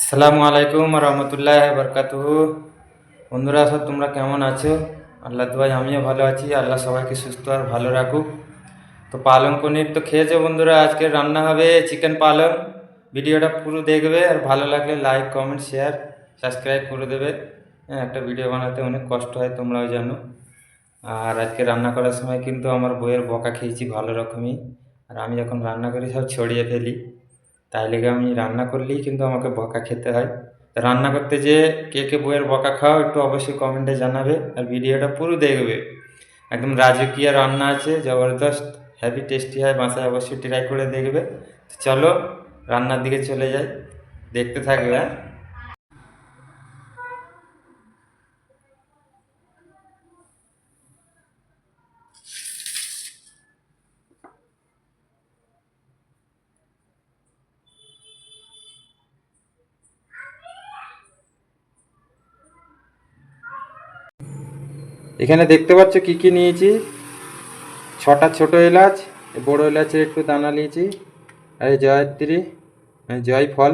আসসালামু আলাইকুম রহমতুল্লাহ বরকাতুহু। বন্ধুরা, সব তোমরা কেমন আছো? আল্লাহ দুয়ায় আমিও ভালো আছি। আল্লাহ সবাইকে সুস্থ আর ভালো রাখুক। তো পালং পনির তো খেয়েছো বন্ধুরা। আজকে রান্না হবে চিকেন পালং। ভিডিওটা পুরো দেখবে, আর ভালো লাগলে লাইক কমেন্ট শেয়ার সাবস্ক্রাইব করে দেবে। হ্যাঁ, একটা ভিডিও বানাতে অনেক কষ্ট হয়, তোমরাও জানো। আর আজকে রান্না করার সময় কিন্তু আমার বইয়ের বকা খেয়েছি ভালো রকমই। আর আমি যখন রান্না করি সব ছড়িয়ে ফেলি, তাই লেগে আমি রান্না করলেই কিন্তু আমাকে বকা খেতে হয়। তা রান্না করতে যে কে কে বইয়ের বকা খাও একটু অবশ্যই কমেন্টে জানাবে, আর ভিডিওটা পুরো দেখবে। একদম রাজকীয় রান্না আছে, জবরদস্ত হেভি টেস্টি হয়, বাসায় অবশ্যই ট্রাই করে দেখবে। তো চলো রান্নার দিকে চলে যাই, দেখতে থাকবে। হ্যাঁ, এখানে দেখতে পাচ্ছ কি কি নিয়েছি। 6টা ছোট এলাচ, বড় এলাচের একটু দানা নিয়েছি, আর এই জয়ত্রী মানে জয়ফল,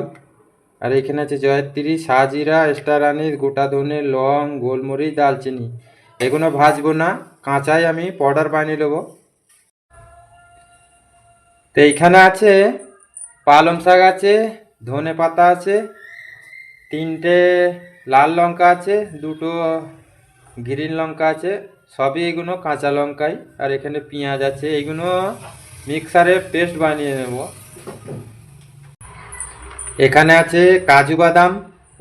আর এখানে আছে জয়ত্রী, সাজিরা, স্টার আনিস, গোটা ধনে, লং, গোলমরিচ, দালচিনি। এগুলো ভাজবো না, কাঁচাই আমি পাউডার বানিয়ে নেবো। তো এইখানে আছে পালং শাক আছে, ধনে পাতা আছে, 3টে লাল লঙ্কা আছে, 2টো গ্রিন লঙ্কা আছে, সবই এগুলো কাঁচা লঙ্কাই। আর এখানে পেঁয়াজ আছে, এইগুলো মিক্সারে পেস্ট বানিয়ে নেব। এখানে আছে কাজু বাদাম,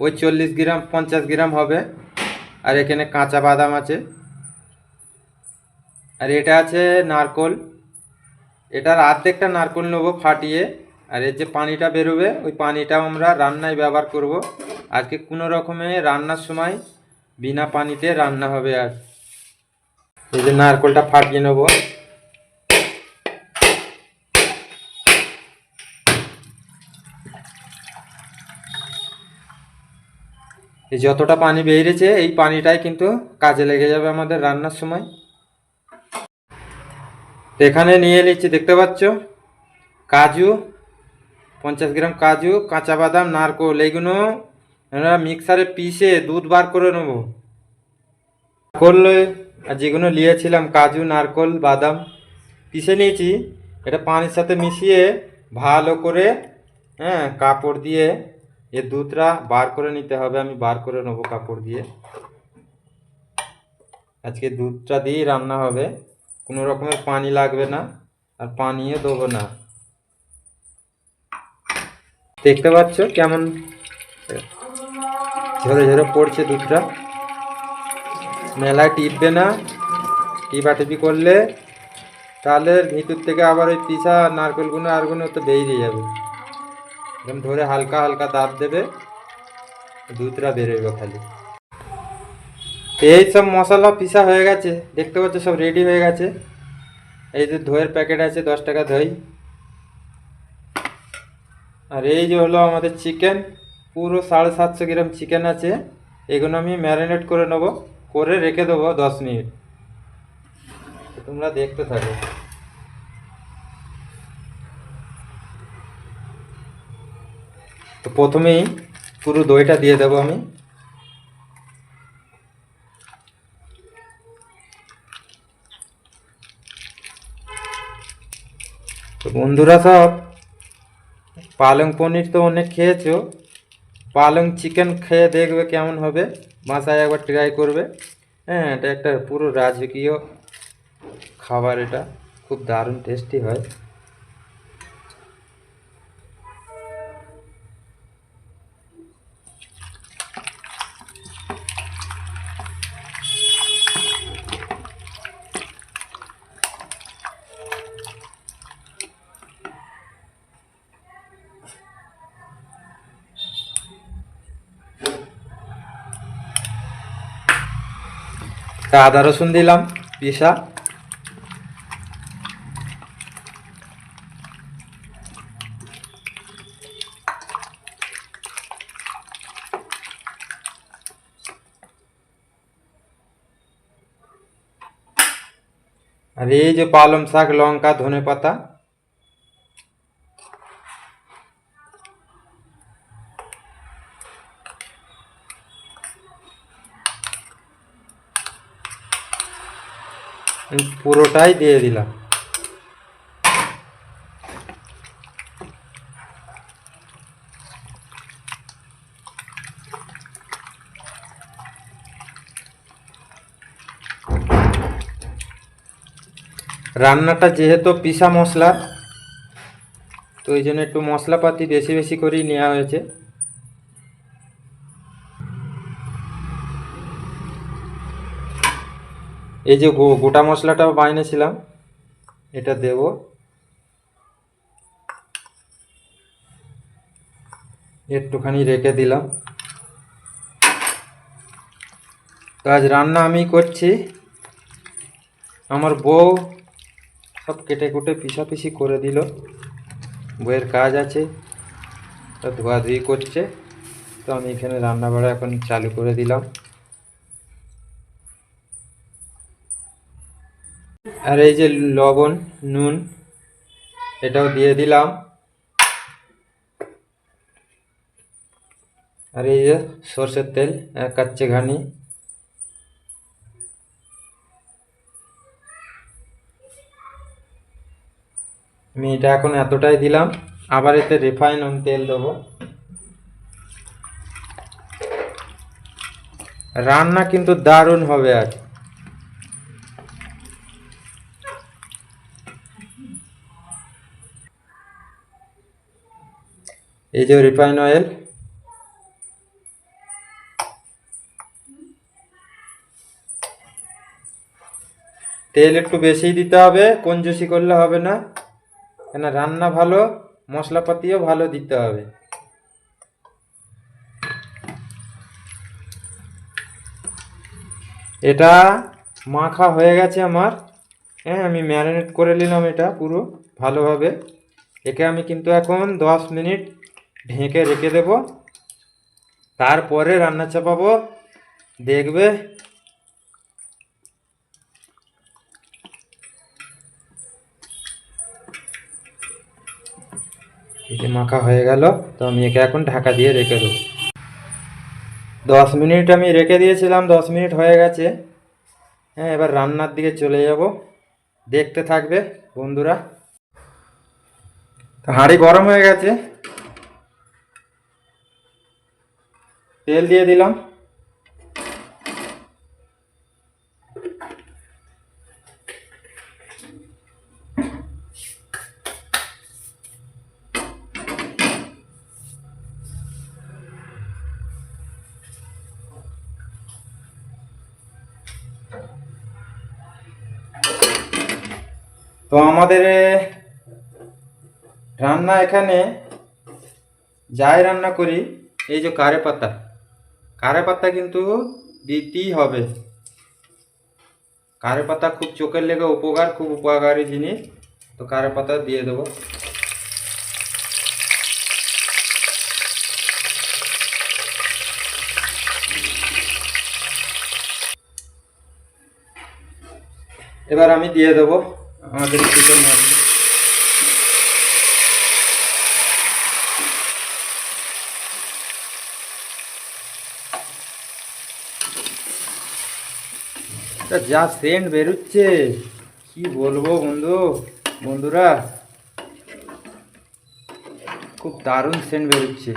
ওই 40 গ্রাম 50 গ্রাম হবে। আর এখানে কাঁচা বাদাম আছে। আর এটা আছে নারকোল, এটার অর্ধেকটা নারকোল নেবো ফাটিয়ে। আর এর যে পানিটা বেরোবে ওই পানিটাও আমরা রান্নায় ব্যবহার করব। আজকে কোনো রকমে রান্নার সময় বিনা পানিতে রান্না হবে। আর এই যে নারকোলটা ফাটিয়ে নেব। এই যতটা পানি বেরিয়েছে এই পানিটাই কিন্তু কাজে লেগে যাবে আমাদের রান্নার সময়। তো এখানে নিয়ে নিচ্ছি, দেখতে পাচ্ছ কাজু, 50 গ্রাম কাজু, কাঁচা বাদাম, নারকোল, এইগুলো আমরা মিক্সারে পিষে দুধ বার করে নেব। করলে আর যেগুলো নিয়েছিলাম কাজু, নারকোল, বাদাম পিষে নিয়েছি, এটা পানির সাথে মিশিয়ে ভালো করে, হ্যাঁ, কাপড় দিয়ে এ দুধটা বার করে নিতে হবে। আমি বার করে নেবো কাপড় দিয়ে। আজকে দুধটা দিয়েই রান্না হবে, কোনো রকমের পানি লাগবে না, আর পানিও দেবো না। দেখতে পাচ্ছ কেমন ঝরে ঝরে পড়ছে দুধটা। মেলায় টিপবে না, টিপাটিপি করলে তাহলে ভিতর থেকে আবার ওই পিসা নারকেলগুলো আরগুলো তো বেরিয়ে যাবে। এরকম ধরে হালকা হালকা দাব দেবে, দুধটা বেরোবে খালি। এই সব মশলা পিসা হয়ে গেছে, দেখতে পাচ্ছ সব রেডি হয়ে গেছে। এই যে দইয়ের প্যাকেট আছে, 10 টাকা দই। আর এই যে হলো আমাদের চিকেন, পুরো 750 গ্রাম চিকেন আছে। এগুলো আমি ম্যারিনেট করে নেবো, করে রেখে দেবো 10 মিনিট। তোমরা দেখতে থাকো। তো প্রথমেই পুরো দইটা দিয়ে দেবো আমি। তো বন্ধুরা, সব পালং পনির তো অনেক খেয়েছো, পালং চিকেন খেয়ে দেখবে কেমন হবে, বাসায় একবার ট্রাই করবে। হ্যাঁ, এটা একটা পুরো রাজকীয় খাবার, এটা খুব দারুণ টেস্টি হয়। তা আদা রসুন দিলাম পিসা। আর এই যে পালং শাক, লঙ্কা, ধনে পাতা। পুরোটাই দিয়ে দিলাম। রান্নাটা যেহেতু পিসা মশলা, তো এই জন্য একটু মশলাপাতি বেশি বেশি করেই নেওয়া হয়েছে। এই যে গোটা মশলাটাও বানিয়েছিলাম, এটা দেব। একটুখানি রেখে দিলাম। তো আজ রান্না আমি করছি, আমার বউ সব কেটে কুটে পিষাপিষি করে দিল। বউয়ের কাজ আছে, তা ধোয়াধুয়ি করছে। তো আমি এখানে রান্না বাড়া এখন চালু করে দিলাম। আর এই যে লবণ, নুন, এটাও দিয়ে দিলাম। আর এই যে সর্ষের তেল, কাচ্চে ঘানি। আমি এটা এখন এতটাই দিলাম, আবার এতে রিফাইন তেল দেবো। রান্না কিন্তু দারুণ হবে আজ। এই যে রিফাইন অয়েল, তেল একটু বেশি দিতে হবে, কঞ্জুসি করলে হবে না, কেন রান্না ভালো, মশলাপাতিও ভালো দিতে হবে। এটা মাখা হয়ে গেছে আমার। হ্যাঁ, আমি ম্যারিনেট করে নিলাম এটা পুরো ভালোভাবে। একে আমি কিন্তু এখন 10 মিনিট ঢেকে রেখে দেব, তারপরে রান্না চাপাবো। দেখবে একে মাখা হয়ে গেল। তো আমি একে এখন ঢাকা দিয়ে রেখে দেবো। 10 মিনিট আমি রেখে দিয়েছিলাম, 10 মিনিট হয়ে গেছে। হ্যাঁ, এবার রান্নার দিকে চলে যাব, দেখতে থাকবে বন্ধুরা। তো হাঁড়ি গরম হয়ে গেছে, তেল দিয়ে দিলাম। তো আমাদের রান্না এখানে যাই রান্না করি, এই যে কারে পাতা, কারে পাতা কিন্তু দিতেই হবে। কারে পাতা খুব চোখের লেগে উপকার, খুব উপকারী জিনিস। তো কারে পাতা দিয়ে দেবো। এবার আমি দিয়ে দেবো আমাদের চিকেন মশলা। যা সেন্ট বেরোচ্ছে, কি বলবো বন্ধুরা, খুব দারুণ সেন্ট বেরোচ্ছে।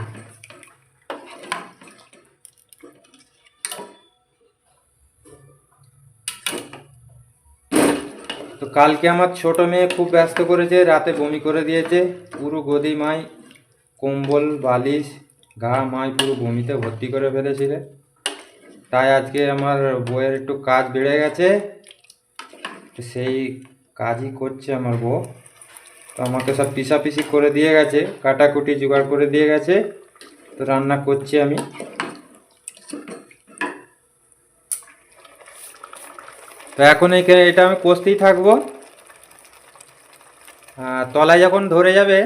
তো কালকে আমার ছোট মেয়ে খুব ব্যস্ত করেছে, রাতে বমি করে দিয়েছে, পুরো গদি মাই, কম্বল বালিশ গা মাই পুরো বমিতে ভর্তি করে ফেলেছিল। তাই আজকে আমার বউয়ের একটু কাজ বেড়ে গেছে, তো সেই কাজই করছে আমার বউ। তো আমাকে সব পিষাপিষি করে দিয়ে গেছে, কাটাকুটি জোগাড় করে দিয়ে গেছে। তো রান্না করছি আমি। তো এখন এটা আমি কষতেই থাকবো। তলায় যখন ধরে যাবে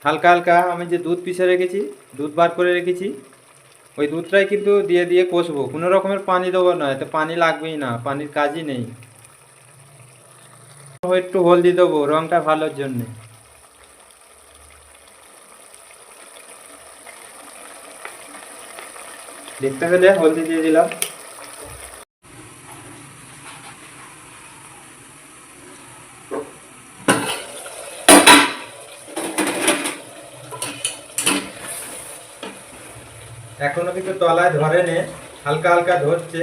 হালকা হালকা, আমি যে দুধ পিষে রেখেছি, দুধ বার করে রেখেছি, ওই দুধটাই কিন্তু দিয়ে দিয়ে কষবো। কোনো রকমের পানি দেবো না, এতে পানি লাগবেই না, পানির কাজই নেই। একটু হলদি দেবো রঙটা ভালোর জন্যে। দেখতে পেলে হলদি দিয়ে দিলাম। এখনো কিন্তু তলায় ধরেনি, হালকা হালকা ধরছে।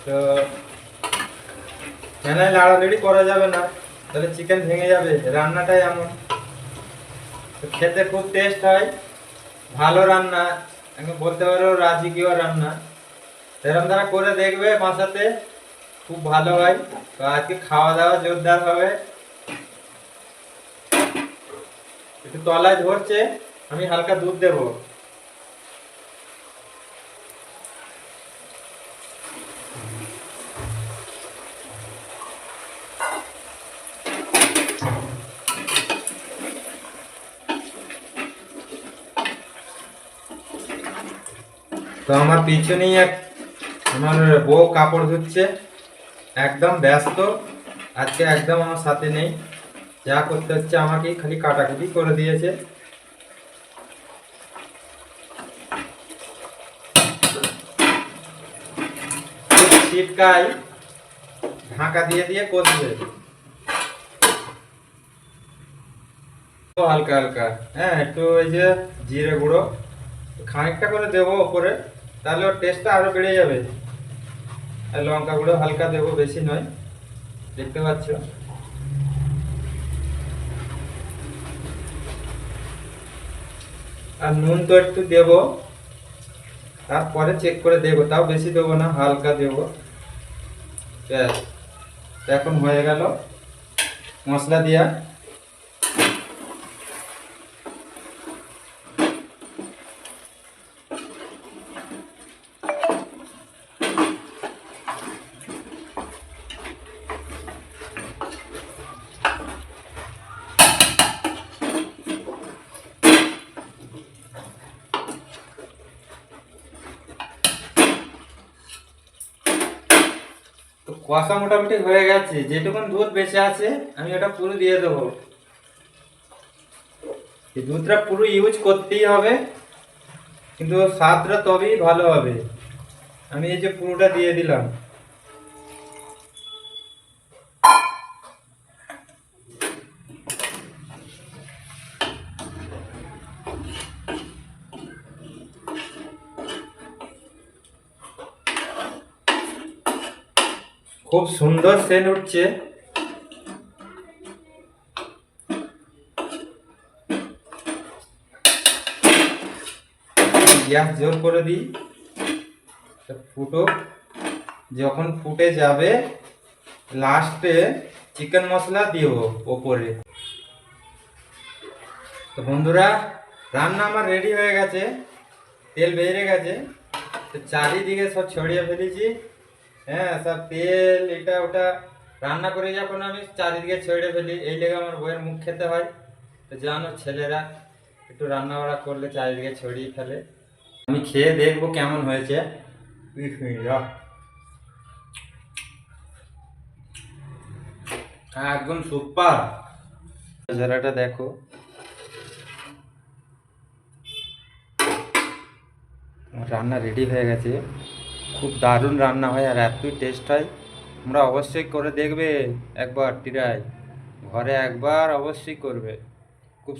তো এনায় লাড়ালাড়ি করা যাবে না, তাহলে চিকেন ভেঙে যাবে। রান্নাটাই এমন। তো খেতে খুব টেস্ট হয়, ভালো রান্না, এখন বলতে পারো রাজকীয় রান্না। এরকম দ্বারা করে দেখবে বাসাতে, খুব ভালো হয়। তো আজকে খাওয়া দাওয়া জোরদার হবে। একটু তলায় ধরছে, আমি হালকা দুধ দেবো। তো আমার পিছনেই আমার বউ কাপড় ধুচ্ছে, একদম ব্যস্ত আজকে, একদম আমার সাথে নেই। যা করতে হচ্ছে আমাকে খালি কাটাকুটি করে দিয়েছে। চিটকাই ঢাকা দিয়ে দিয়ে কষবে হালকা হালকা। হ্যাঁ, একটু ওই যে জিরে গুঁড়ো খানিকটা করে দেবো ওপরে, তাহলে ওর টেস্টটা আরো বেড়ে যাবে। আর লঙ্কা গুঁড়ো হালকা দেবো, বেশি নয়, দেখতে পাচ্ছ। আর নুন তো একটু দেবো, তারপরে চেক করে দেবো, তাও বেশি দেবো না, হালকা দেবো। ব্যাস, এখন হয়ে গেল মশলা দিয়া। তো কষা মোটামুটি হয়ে গেছে, যেটুকুন দুধ বেঁচে আছে আমি ওটা পুরো দিয়ে দেবো। এই দুধটা পুরো ইউজ করতেই হবে, কিন্তু স্বাদটা তবেই ভালো হবে। আমি এই যে পুরোটা দিয়ে দিলাম। খুব সুন্দর সেন্ট উঠছে। গ্যাস জোর করে দিই, ফুটো, যখন ফুটে যাবে লাস্টে চিকেন মশলা দিব ওপরে। তো বন্ধুরা, রান্না আমার রেডি হয়ে গেছে, তেল বেরিয়ে গেছে। তো চারিদিকে সব ছড়িয়ে ফেলেছি। হ্যাঁ, সব তেল এটা ওটা রান্না করে যখন আমি চারিদিকে ছড়িয়ে ফেলি, এই লেগে আমার বউয়ের মুখ খেতে হয়। তো জানো, ছেলেরা একটু রান্না বাড়া করলে চারিদিকে ছড়িয়ে ফেলে। আমি খেয়ে দেখবো কেমন হয়েছে। বিসমিল্লাহ। একদম সুপার। নজারাটা দেখো। রান্না রেডি হয়ে গেছে, খুব দারুণ রান্না হয় আর এতই টেস্ট হয়। তোমরা অবশ্যই করে দেখবে একবার, ট্রাই ঘরে একবার অবশ্যই করবে। খুব